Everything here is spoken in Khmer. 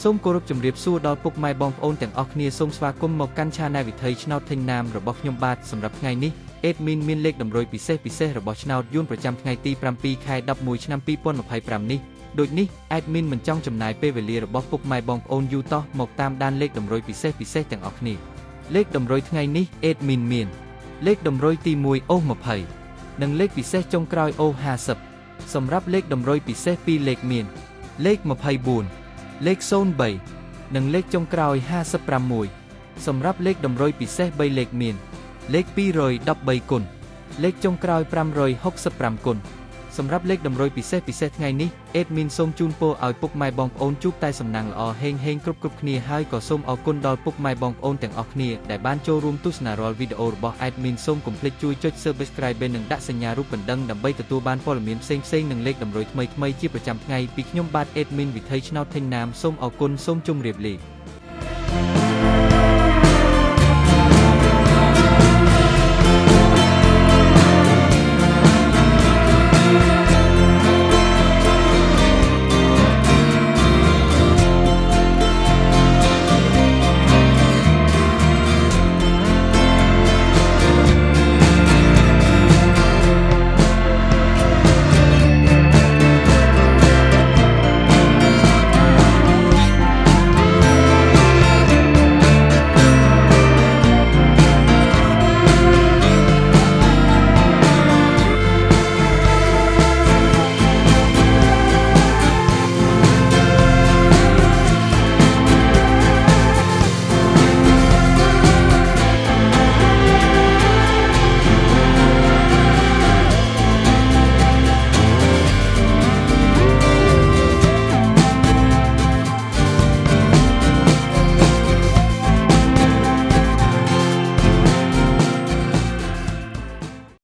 សូមគោរពជំរាបសួរដល់ពុកម៉ែបងប្អូនទាំងអស់គ្នាសូមស្វាគមន៍មកកាន់ Channel វិថីឆ្នោតទិញណាមរបស់ខ្ញុំបាទសម្រាប់ថ្ងៃនេះ Admin មានលេខតម្រុយពិសេសរបស់ឆ្នោតយួនប្រចាំថ្ងៃទី 7 ខែ 11 ឆ្នាំ 2025 នេះដូចនេះ Admin មិនចង់ចំណាយពេលវេលារបស់ពុកម៉ែបងប្អូនយូរតោះមកតាមដានលេខតម្រុយពិសេសទាំងអស់គ្នាលេខតម្រុយថ្ងៃនេះ Admin មានលេខតម្រុយទី 1 អូស 20 និងលេខពិសេសចុងក្រោយអូស 50 សម្រាប់លេខតម្រុយពិសេស2លេខមានលេខ 24 លេខ 03 និងលេខចុងក្រោយ 56 សម្រាប់លេខតម្រុយពិសេស3លេខមានលេខ 213 គុណលេខចុងក្រោយ 565 គុណសម្រាប់លេខតម្រុយពិសេសថ្ងៃនេះ Admin សូមជូនពរឲ្យពុកម៉ែបងប្អូនជួបតែសំណាងល្អហេងគ្រប់គ្នាហើយក៏សូមអរគុណដល់ពុកម៉ែបងប្អូនទាំងអស់គ្នាដែលបានចូលរួមទស្សនារាល់វីដេអូរបស់ Admin សូមកុំភ្លេចជួយចុច Subscribe និងដាក់សញ្ញារូបកណ្ដឹងដើម្បីទទួលបានព័ត៌មានផ្សេងនិងលេខតម្រុយថ្មីជាប្រចាំថ្ងៃពីខ្ញុំបាទ Admin វិថីឆ្នោតទិញណាមសូមអរគុណសូមជម្រាបលា